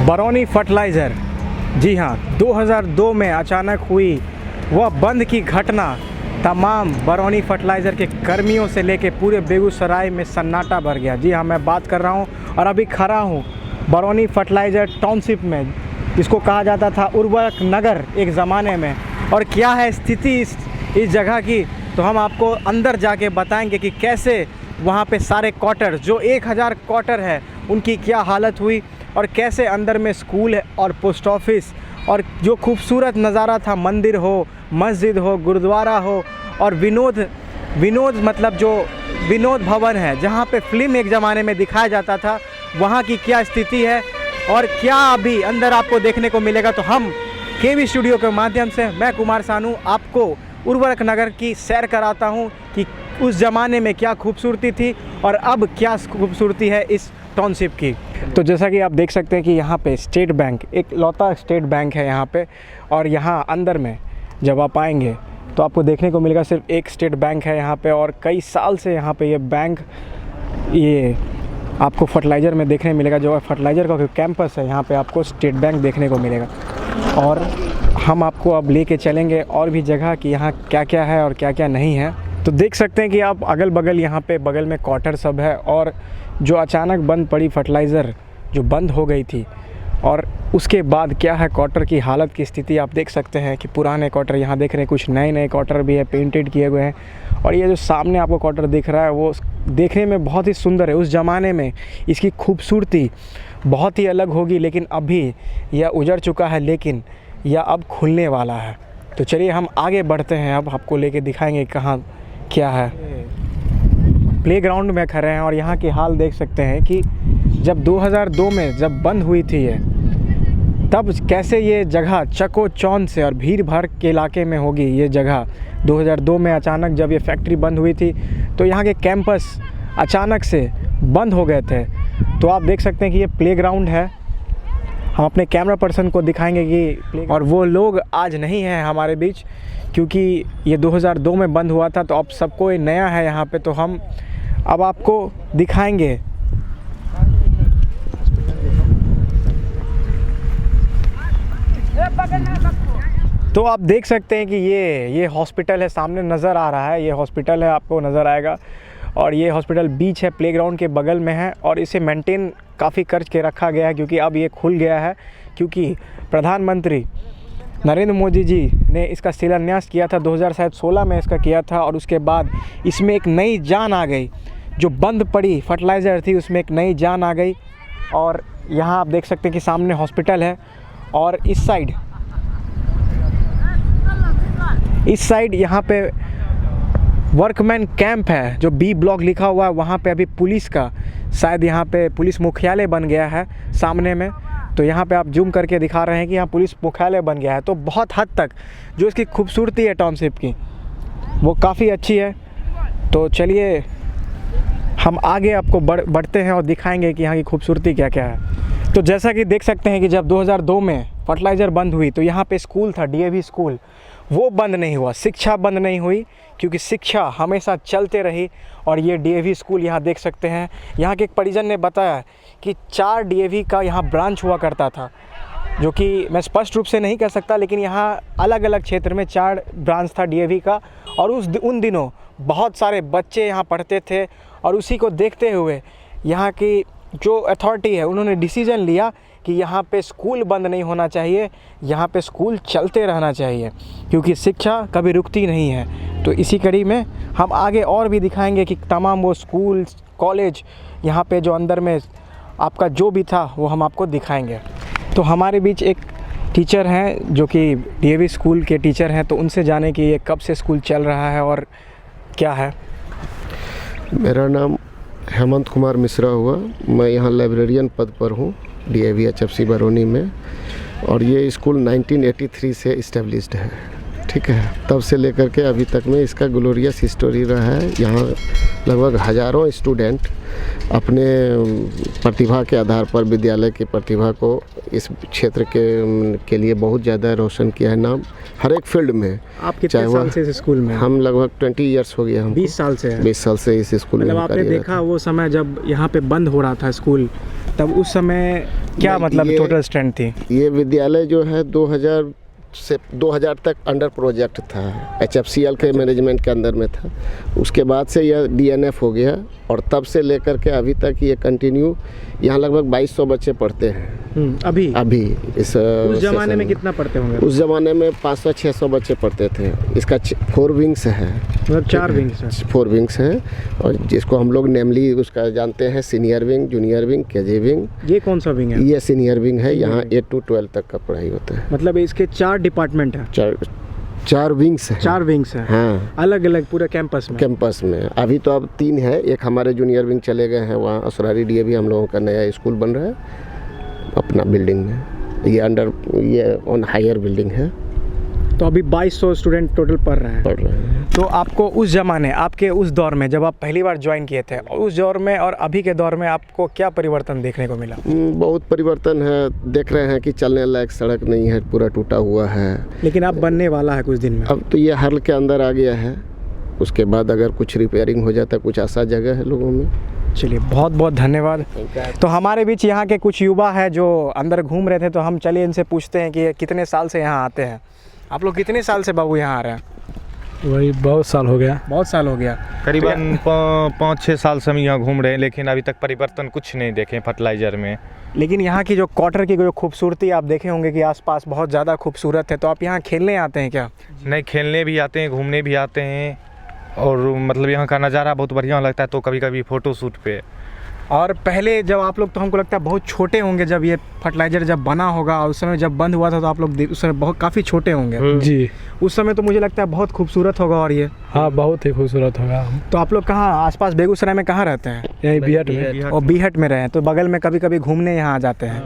Barauni fertiliser, जी हाँ, 2002 में अचानक हुई वह बंद की घटना तमाम बरौनी फर्टिलाइज़र के कर्मियों से लेके पूरे बेगूसराय में सन्नाटा भर गया। जी हाँ, मैं बात कर रहा हूँ और अभी खड़ा हूँ बरौनी फर्टिलाइज़र टाउनशिप में, जिसको कहा जाता था उर्वरक नगर एक ज़माने में। और क्या है स्थिति इस जगह की, तो हम आपको अंदर जाके बताएंगे कि कैसे वहाँ पे सारे क्वार्टर, जो 1000 क्वार्टर है, उनकी क्या हालत हुई और कैसे अंदर में स्कूल है और पोस्ट ऑफिस और जो खूबसूरत नज़ारा था, मंदिर हो, मस्जिद हो, गुरुद्वारा हो और विनोद मतलब जो विनोद भवन है जहाँ पे फिल्म एक ज़माने में दिखाया जाता था, वहाँ की क्या स्थिति है और क्या अभी अंदर आपको देखने को मिलेगा। तो हम केवी स्टूडियो के माध्यम से मैं कुमार सानू आपको उर्वरक नगर की सैर कराता हूँ कि उस ज़माने में क्या खूबसूरती थी और अब क्या खूबसूरती है इस टाउनशिप की। तो जैसा कि आप देख सकते हैं कि यहाँ पे स्टेट बैंक, एक लौता स्टेट बैंक है यहाँ पे, और यहाँ अंदर में जब आप आएंगे तो आपको देखने को मिलेगा सिर्फ एक स्टेट बैंक है यहाँ पे, और कई साल से यहाँ पे ये बैंक ये आपको फर्टिलाइज़र में देखने मिलेगा। जो फर्टिलाइज़र का कैंपस है यहाँ पे आपको स्टेट बैंक देखने को मिलेगा। और हम आपको अब लेके चलेंगे और भी जगह कि यहाँ क्या क्या है और क्या क्या नहीं है। तो देख सकते हैं कि आप अगल बगल यहाँ पे बगल में क्वार्टर सब है, और जो अचानक बंद पड़ी फर्टिलाइज़र जो बंद हो गई थी, और उसके बाद क्या है क्वार्टर की हालत की स्थिति आप देख सकते हैं कि पुराने क्वार्टर यहाँ देख रहे हैं, कुछ नए नए क्वार्टर भी है, पेंटेड किए हुए हैं। और ये जो सामने आपको क्वार्टर दिख रहा है वो देखने में बहुत ही सुंदर है। उस ज़माने में इसकी खूबसूरती बहुत ही अलग होगी, लेकिन अभी यह उजड़ चुका है, लेकिन यह अब खुलने वाला है। तो चलिए हम आगे बढ़ते हैं, अब आपको लेके दिखाएंगे कहाँ क्या है। प्लेग्राउंड में खड़े हैं और यहाँ की हाल देख सकते हैं कि जब 2002 में जब बंद हुई थी ये, तब कैसे ये जगह चकोचौंध से और भीड़ भाड़ के इलाके में होगी ये जगह। 2002 में अचानक जब ये फैक्ट्री बंद हुई थी तो यहाँ के कैंपस अचानक से बंद हो गए थे। तो आप देख सकते हैं कि ये प्लेग्राउंड है। हम अपने कैमरा पर्सन को दिखाएंगे कि, और वो लोग आज नहीं हैं हमारे बीच क्योंकि ये 2002 में बंद हुआ था, तो अब सबको ये नया है यहाँ पे। तो हम अब आपको दिखाएंगे। तो आप देख सकते हैं कि ये हॉस्पिटल है, सामने नज़र आ रहा है, ये हॉस्पिटल है, आपको नज़र आएगा। और ये हॉस्पिटल बीच है, प्लेग्राउंड के बगल में है, और इसे मेंटेन काफ़ी कर के रखा गया है क्योंकि अब ये खुल गया है, क्योंकि प्रधानमंत्री नरेंद्र मोदी जी ने इसका शिलान्यास किया था 2016 में इसका किया था। और उसके बाद इसमें एक नई जान आ गई, जो बंद पड़ी फर्टिलाइज़र थी उसमें एक नई जान आ गई। और यहाँ आप देख सकते हैं कि सामने हॉस्पिटल है, और इस साइड यहाँ पे वर्कमैन कैंप है, जो बी ब्लॉक लिखा हुआ है, वहाँ पे अभी पुलिस का शायद यहाँ पे पुलिस मुख्यालय बन गया है सामने में। तो यहाँ पे आप जूम करके दिखा रहे हैं कि यहाँ पुलिस मुख्यालय बन गया है। तो बहुत हद तक जो इसकी खूबसूरती है टाउनशिप की, वो काफ़ी अच्छी है। तो चलिए हम आगे आपको बढ़ते हैं और दिखाएंगे कि यहाँ की खूबसूरती क्या क्या है। तो जैसा कि देख सकते हैं कि जब 2002 में फर्टिलाइज़र बंद हुई तो यहाँ पे स्कूल था, डीएवी स्कूल, वो बंद नहीं हुआ, शिक्षा बंद नहीं हुई, क्योंकि शिक्षा हमेशा चलते रही। और ये डीएवी स्कूल यहाँ देख सकते हैं, यहाँ के एक परिजन ने बताया कि 4 डीएवी का यहाँ ब्रांच हुआ करता था, जो कि मैं स्पष्ट रूप से नहीं कह सकता, लेकिन यहाँ अलग अलग क्षेत्र में 4 ब्रांच था डीएवी का। और उन दिनों बहुत सारे बच्चे यहाँ पढ़ते थे, और उसी को देखते हुए यहाँ की जो अथॉरिटी है उन्होंने डिसीज़न लिया कि यहाँ पे स्कूल बंद नहीं होना चाहिए, यहाँ पे स्कूल चलते रहना चाहिए, क्योंकि शिक्षा कभी रुकती नहीं है। तो इसी कड़ी में हम आगे और भी दिखाएंगे कि तमाम वो स्कूल कॉलेज यहाँ पे जो अंदर में आपका जो भी था वो हम आपको दिखाएंगे। तो हमारे बीच एक टीचर हैं जो कि डीएवी स्कूल के टीचर हैं, तो उनसे जाने कि ये कब से स्कूल चल रहा है और क्या है। मेरा नाम हेमंत कुमार मिश्रा हुआ, मैं यहाँ लाइब्रेरियन पद पर हूँ डीएवी एचएफसी बरौनी में। और ये स्कूल 1983 से इस्टेब्लिश्ड है, ठीक है। तब से लेकर के अभी तक में इसका ग्लोरियस हिस्टोरी रहा है। यहाँ लगभग हज़ारों स्टूडेंट अपने प्रतिभा के आधार पर, विद्यालय की प्रतिभा को इस क्षेत्र के लिए बहुत ज़्यादा रोशन किया है नाम, हर एक फील्ड में। आप कितने साल से इस स्कूल में? हम लगभग 20 ईयर्स हो गया। हम 20 साल से है। 20 साल से इस स्कूल में। मतलब आपने देखा वो समय जब यहाँ पे बंद हो रहा था स्कूल, तब उस समय क्या नहीं, मतलब ये- टोटल स्ट्रेंथ थी? ये विद्यालय जो है 2000 से 2000 तक अंडर प्रोजेक्ट था, HFCL के मैनेजमेंट के अंदर में था। उसके बाद से यह DNF हो गया और तब से लेकर के अभी तक ये कंटिन्यू, यहाँ लगभग 2200 बच्चे पढ़ते हैं अभी अभी इस उस जमाने सेशन में कितना पढ़ते होंगे? उस ज़माने में 500-600 बच्चे पढ़ते थे। इसका 4 विंग्स है, मतलब 4 विंग्स है। 4 विंग्स हैं, और जिसको हम लोग नेमली उसका जानते हैं senior wing, junior wing, KG wing. ये कौन सा विंग है? ये सीनियर विंग है, यहाँ 8 to 12 तक का पढ़ाई होता है। मतलब इसके 4 डिपार्टमेंट है, 4 विंग्स हैं। 4 विंग्स है, हाँ, अलग अलग पूरे कैंपस में। कैंपस में अभी तो अब 3 है। एक हमारे जूनियर विंग चले गए हैं, वहाँ असरारी DAV हम लोगों का नया स्कूल बन रहा है अपना बिल्डिंग में। ये ऑन हायर बिल्डिंग है। तो अभी 2200 स्टूडेंट टोटल पढ़ रहे हैं। तो आपको उस ज़माने, आपके उस दौर में जब आप पहली बार ज्वाइन किए थे, उस दौर में और अभी के दौर में आपको क्या परिवर्तन देखने को मिला? बहुत परिवर्तन है। देख रहे हैं कि चलने लायक सड़क नहीं है, पूरा टूटा हुआ है। लेकिन अब बनने वाला है कुछ दिन में। अब तो ये हल के अंदर आ गया है। उसके बाद अगर कुछ रिपेयरिंग हो जाता है, कुछ ऐसा जगह है लोगों में। चलिए, बहुत बहुत धन्यवाद। तो हमारे बीच यहाँ के कुछ युवा हैं जो अंदर घूम रहे थे, तो हम चलिए इनसे पूछते हैं कि ये कितने साल से यहाँ आते हैं। आप लोग कितने साल से बाबू यहाँ आ रहे हैं? वही बहुत साल हो गया। बहुत साल हो गया। करीबन 5-6 साल से हम यहाँ घूम रहे हैं, लेकिन अभी तक परिवर्तन कुछ नहीं देखे फर्टिलाइज़र में। लेकिन यहाँ की जो क्वार्टर की जो खूबसूरती आप देखे होंगे कि आसपास बहुत ज़्यादा खूबसूरत है। तो आप यहाँ खेलने आते हैं क्या? नहीं, खेलने भी आते हैं, घूमने भी आते हैं, और मतलब यहाँ का नज़ारा बहुत बढ़िया लगता है, तो कभी कभी फ़ोटो शूट पे। और पहले जब आप लोग, तो हमको लगता है बहुत छोटे होंगे जब ये फर्टिलाइज़र जब बना होगा, और उस समय जब बंद हुआ था तो आप लोग उस समय बहुत काफ़ी छोटे होंगे। जी उस समय तो मुझे लगता है बहुत खूबसूरत होगा। और ये हाँ, बहुत ही खूबसूरत होगा। तो आप लोग कहाँ आसपास बेगूसराय में कहाँ रहते हैं? यही बिहट में। और बीहट में रहे हैं, तो बगल में कभी कभी घूमने यहाँ आ जाते हैं।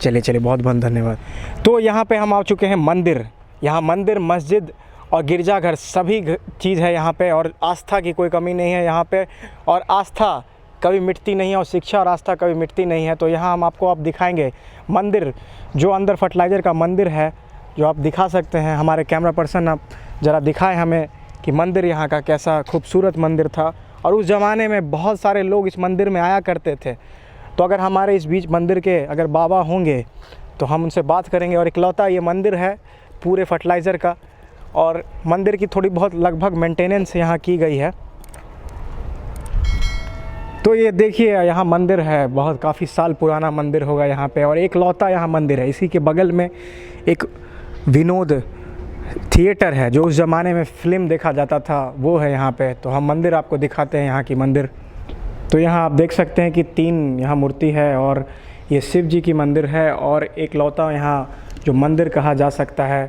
चलिए चलिए, बहुत बहुत धन्यवाद। तो यहाँ पे हम आ चुके हैं मंदिर। यहाँ मंदिर, मस्जिद और गिरजाघर सभी चीज़ है यहाँ पे, और आस्था की कोई कमी नहीं है यहाँ पे। और आस्था कभी मिटती नहीं है, और शिक्षा और आस्था कभी मिटती नहीं है। तो यहाँ हम आपको अब दिखाएंगे मंदिर, जो अंदर फर्टिलाइज़र का मंदिर है, जो आप दिखा सकते हैं। हमारे कैमरा पर्सन आप ज़रा दिखाएं हमें कि मंदिर यहाँ का कैसा खूबसूरत मंदिर था, और उस ज़माने में बहुत सारे लोग इस मंदिर में आया करते थे। तो अगर हमारे इस बीच मंदिर के अगर बाबा होंगे तो हम उनसे बात करेंगे। और इकलौता ये मंदिर है पूरे फर्टिलाइज़र का, और मंदिर की थोड़ी बहुत लगभग मेंटेनेंस यहाँ की गई है। तो ये देखिए, यहाँ मंदिर है, बहुत काफ़ी साल पुराना मंदिर होगा यहाँ पे, और एक लौता यहाँ मंदिर है। इसी के बगल में एक विनोद थिएटर है, जो उस ज़माने में फ़िल्म देखा जाता था, वो है यहाँ पे। तो हम मंदिर आपको दिखाते हैं, यहाँ की मंदिर। तो यहाँ आप देख सकते हैं कि 3 यहाँ मूर्ति है, और ये शिव जी की मंदिर है, और एक लौता यहाँ जो मंदिर कहा जा सकता है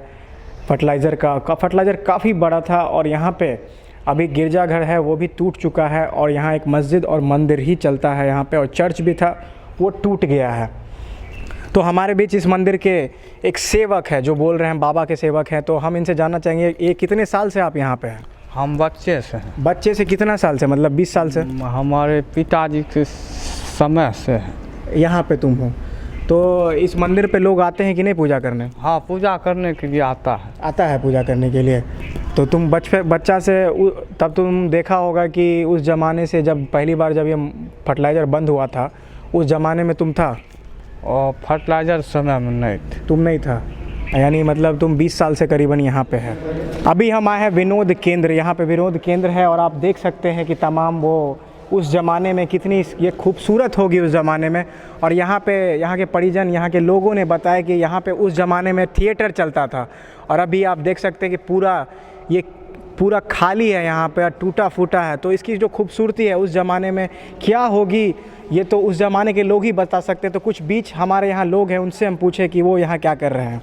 फर्टिलाइज़र का। फर्टिलाइज़र काफ़ी बड़ा था, और यहाँ पे अभी गिरजाघर है वो भी टूट चुका है, और यहाँ एक मस्जिद और मंदिर ही चलता है यहाँ पे, और चर्च भी था वो टूट गया है। तो हमारे बीच इस मंदिर के एक सेवक है जो बोल रहे हैं, बाबा के सेवक हैं। तो हम इनसे जानना चाहेंगे, ये कितने साल से आप यहाँ पे हैं? हम बच्चे से हैं। बच्चे से कितना साल से, मतलब 20 साल से? हमारे पिताजी के समय से है। यहाँ पे तुम हो, तो इस मंदिर पे लोग आते हैं कि नहीं पूजा करने? हाँ, पूजा करने के लिए आता है। आता है पूजा करने के लिए। तो तुम बच्चा से तब तुम देखा होगा कि उस ज़माने से जब पहली बार जब ये फर्टिलाइज़र बंद हुआ था, उस ज़माने में तुम था? और फर्टिलाइज़र समय में नहीं थे। तुम नहीं था, यानी मतलब तुम 20 साल से करीबन यहाँ पे है। अभी हम आए हैं विनोद केंद्र। यहाँ पे विनोद केंद्र है, और आप देख सकते हैं कि तमाम वो उस ज़माने में कितनी ये खूबसूरत होगी उस ज़माने में। और यहाँ पे यहाँ के परिजन, यहाँ के लोगों ने बताया कि यहाँ पे उस ज़माने में थिएटर चलता था, और अभी आप देख सकते हैं कि पूरा खाली है यहाँ पे, टूटा फूटा है। तो इसकी जो खूबसूरती है उस ज़माने में क्या होगी, ये तो उस ज़माने के लोग ही बता सकते हैं। तो कुछ बीच हमारे यहाँ लोग हैं, उनसे हम पूछे कि वो यहाँ क्या कर रहे हैं।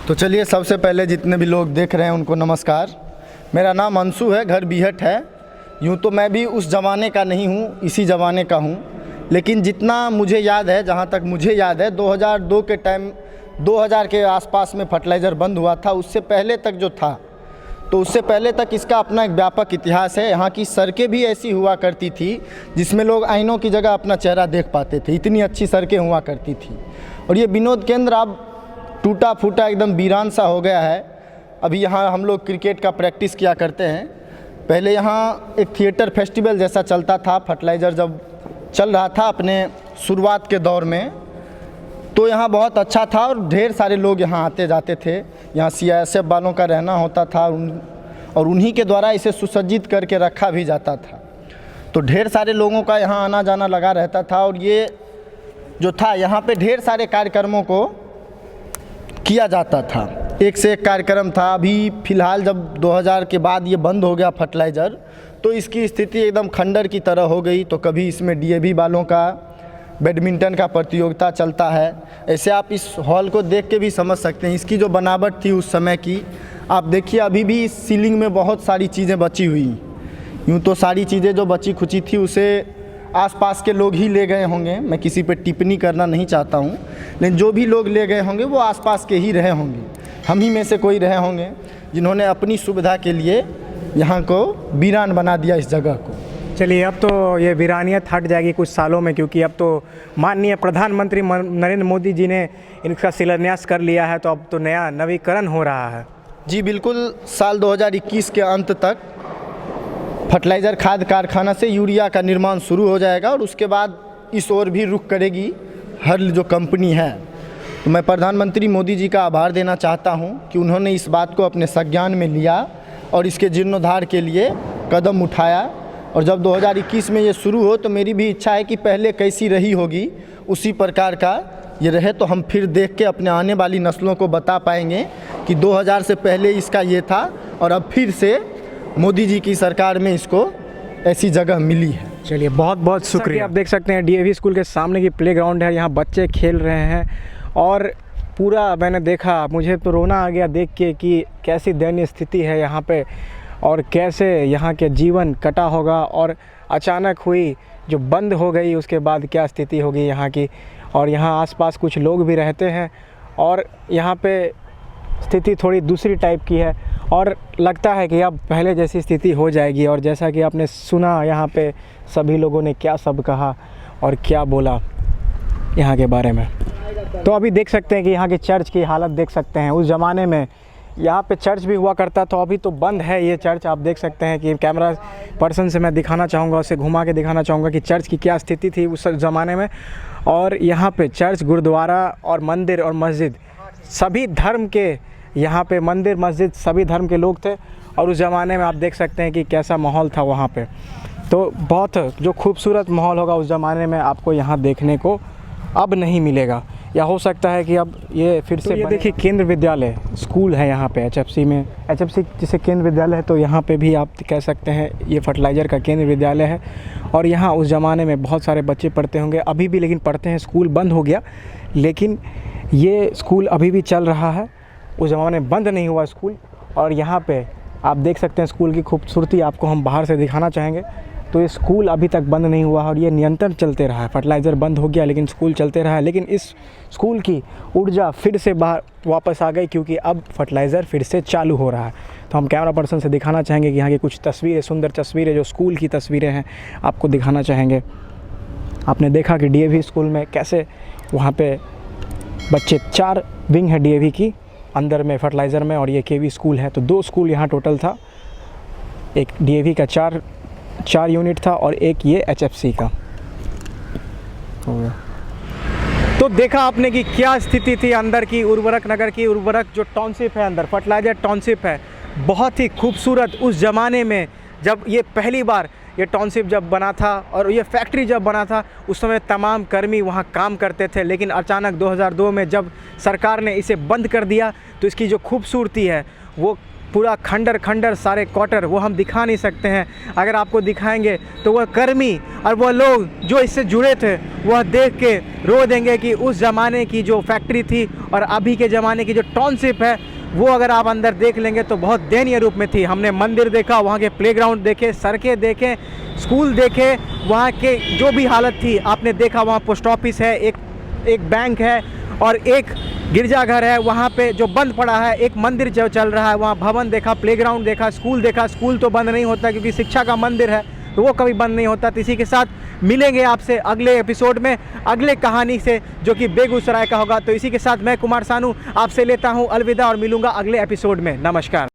तो चलिए, सबसे पहले जितने भी लोग देख रहे हैं उनको नमस्कार। मेरा नाम अंशु है, घर बीहट है। यूँ तो मैं भी उस ज़माने का नहीं हूँ, इसी ज़माने का हूँ, लेकिन जितना मुझे याद है, जहाँ तक मुझे याद है, 2002 के टाइम, 2000 के आसपास में फर्टिलाइज़र बंद हुआ था। उससे पहले तक जो था, तो उससे पहले तक इसका अपना एक व्यापक इतिहास है। यहाँ की सड़कें भी ऐसी हुआ करती थी जिसमें लोग आईनों की जगह अपना चेहरा देख पाते थे, इतनी अच्छी सड़कें हुआ करती थी। और ये विनोद केंद्र अब टूटा फूटा एकदम वीरान सा हो गया है। अभी यहाँ हम लोग क्रिकेट का प्रैक्टिस किया करते हैं। पहले यहाँ एक थिएटर फेस्टिवल जैसा चलता था, फर्टिलाइज़र जब चल रहा था अपने शुरुआत के दौर में, तो यहाँ बहुत अच्छा था और ढेर सारे लोग यहाँ आते जाते थे। यहाँ CISF वालों का रहना होता था और उन्हीं के द्वारा इसे सुसज्जित करके रखा भी जाता था। तो ढेर सारे लोगों का यहाँ आना जाना लगा रहता था और ये जो था यहाँ पे ढेर सारे कार्यक्रमों को किया जाता था, एक से एक कार्यक्रम था। अभी फ़िलहाल जब 2000 के बाद ये बंद हो गया फर्टिलाइज़र, तो इसकी स्थिति एकदम खंडर की तरह हो गई। तो कभी इसमें DAV वालों का बैडमिंटन का प्रतियोगिता चलता है। ऐसे आप इस हॉल को देख के भी समझ सकते हैं इसकी जो बनावट थी उस समय की। आप देखिए अभी भी इस सीलिंग में बहुत सारी चीज़ें बची हुई। यूँ तो सारी चीज़ें जो बची खुची थी उसे आसपास के लोग ही ले गए होंगे, मैं किसी पे टिप्पणी करना नहीं चाहता हूँ, लेकिन जो भी लोग ले गए होंगे वो आसपास के ही रहे होंगे। हम ही में से कोई रहे होंगे जिन्होंने अपनी सुविधा के लिए यहाँ को वीरान बना दिया इस जगह को। चलिए, अब तो ये वीरानियत हट जाएगी कुछ सालों में, क्योंकि अब तो माननीय प्रधानमंत्री नरेंद्र मोदी जी ने इनका शिलान्यास कर लिया है, तो अब तो नया नवीकरण हो रहा है। जी बिल्कुल, साल 2021 के अंत तक फर्टिलाइज़र खाद कारखाना से यूरिया का निर्माण शुरू हो जाएगा और उसके बाद इस ओर भी रुख करेगी हर जो कंपनी है। तो मैं प्रधानमंत्री मोदी जी का आभार देना चाहता हूं कि उन्होंने इस बात को अपने संज्ञान में लिया और इसके जीर्णोद्धार के लिए कदम उठाया। और जब 2021 में ये शुरू हो तो मेरी भी इच्छा है कि पहले कैसी रही होगी उसी प्रकार का ये रहे, तो हम फिर देख के अपने आने वाली नस्लों को बता पाएंगे कि 2000 से पहले इसका ये था और अब फिर से मोदी जी की सरकार में इसको ऐसी जगह मिली है। चलिए, बहुत बहुत शुक्रिया। आप देख सकते हैं DAV स्कूल के सामने की प्लेग्राउंड है, यहाँ बच्चे खेल रहे हैं और पूरा मैंने देखा, मुझे तो रोना आ गया देख के कि कैसी दयनीय स्थिति है यहाँ पे और कैसे यहाँ के जीवन कटा होगा और अचानक हुई जो बंद हो गई उसके बाद क्या स्थिति होगी यहाँ की। और यहाँ आसपास कुछ लोग भी रहते हैं और यहाँ पे स्थिति थोड़ी दूसरी टाइप की है और लगता है कि अब पहले जैसी स्थिति हो जाएगी। और जैसा कि आपने सुना यहाँ पे सभी लोगों ने क्या सब कहा और क्या बोला यहाँ के बारे में, तो अभी देख सकते हैं कि यहाँ की चर्च की हालत देख सकते हैं। उस ज़माने में यहाँ पे चर्च भी हुआ करता था, तो अभी तो बंद है ये चर्च। आप देख सकते हैं कि कैमरा पर्सन से मैं दिखाना चाहूँगा, उसे घुमा के दिखाना चाहूँगा कि चर्च की क्या स्थिति थी उस ज़माने में। और यहाँ पे चर्च, गुरुद्वारा और मंदिर और मस्जिद, सभी धर्म के यहाँ पे मंदिर मस्जिद सभी धर्म के लोग थे। और उस ज़माने में आप देख सकते हैं कि कैसा माहौल था वहाँ पे। तो बहुत जो खूबसूरत माहौल होगा उस ज़माने में आपको यहाँ देखने को अब नहीं मिलेगा, या हो सकता है कि अब ये फिर से। तो ये देखिए केंद्र विद्यालय स्कूल है यहाँ पे HFC में, HFC जिसे केंद्र विद्यालय है, तो यहाँ पे भी आप कह सकते हैं ये फर्टिलाइज़र का केंद्र विद्यालय है। और यहाँ उस ज़माने में बहुत सारे बच्चे पढ़ते होंगे, अभी भी लेकिन पढ़ते हैं। स्कूल बंद हो गया लेकिन ये स्कूल अभी भी चल रहा है, उस ज़माने में बंद नहीं हुआ स्कूल। और यहाँ पे आप देख सकते हैं स्कूल की खूबसूरती आपको हम बाहर से दिखाना चाहेंगे। तो ये स्कूल अभी तक बंद नहीं हुआ और ये निरंतर चलते रहा है। फर्टिलाइज़र बंद हो गया लेकिन स्कूल चलते रहा है, लेकिन इस स्कूल की ऊर्जा फिर से बाहर वापस आ गई क्योंकि अब फर्टिलाइज़र फिर से चालू हो रहा है। तो हम कैमरा पर्सन से दिखाना चाहेंगे कि यहाँ की कुछ तस्वीरें, सुंदर तस्वीरें जो स्कूल की तस्वीरें हैं आपको दिखाना चाहेंगे। आपने देखा कि DAV स्कूल में कैसे वहाँ पे बच्चे, 4 विंग है DAV की अंदर में फर्टिलाइज़र में, और ये KV स्कूल है। तो 2 स्कूल यहाँ टोटल था, एक DAV का 4 यूनिट था और एक ये HFC का हो गया। तो देखा आपने कि क्या स्थिति थी अंदर की, उर्वरक नगर की। उर्वरक जो टाउनशिप है अंदर, फर्टिलाइज़र टाउनशिप है, बहुत ही खूबसूरत। उस ज़माने में जब ये पहली बार ये टाउनशिप जब बना था और ये फैक्ट्री जब बना था, उस समय तमाम कर्मी वहाँ काम करते थे। लेकिन अचानक 2002 में जब सरकार ने इसे बंद कर दिया तो इसकी जो खूबसूरती है वो पूरा खंडर सारे क्वार्टर वो हम दिखा नहीं सकते हैं। अगर आपको दिखाएंगे तो वह कर्मी और वह लोग जो इससे जुड़े थे वह देख के रो देंगे कि उस ज़माने की जो फैक्ट्री थी और अभी के ज़माने की जो टाउनशिप है वो अगर आप अंदर देख लेंगे तो बहुत दयनीय रूप में थी। हमने मंदिर देखा, वहाँ के प्लेग्राउंड देखे, सड़कें देखे, स्कूल देखे, वहाँ के जो भी हालत थी आपने देखा। वहाँ पोस्ट ऑफिस है, एक बैंक है और एक गिरजाघर है वहाँ पे जो बंद पड़ा है, एक मंदिर जो चल रहा है वहाँ भवन देखा, प्लेग्राउंड देखा, स्कूल देखा। स्कूल तो बंद नहीं होता क्योंकि शिक्षा का मंदिर है तो वो कभी बंद नहीं होता। तो इसी के साथ मिलेंगे आपसे अगले एपिसोड में अगले कहानी से जो कि बेगूसराय का होगा। तो इसी के साथ मैं कुमार सानू आपसे लेता हूँ अलविदा और मिलूँगा अगले एपिसोड में। नमस्कार।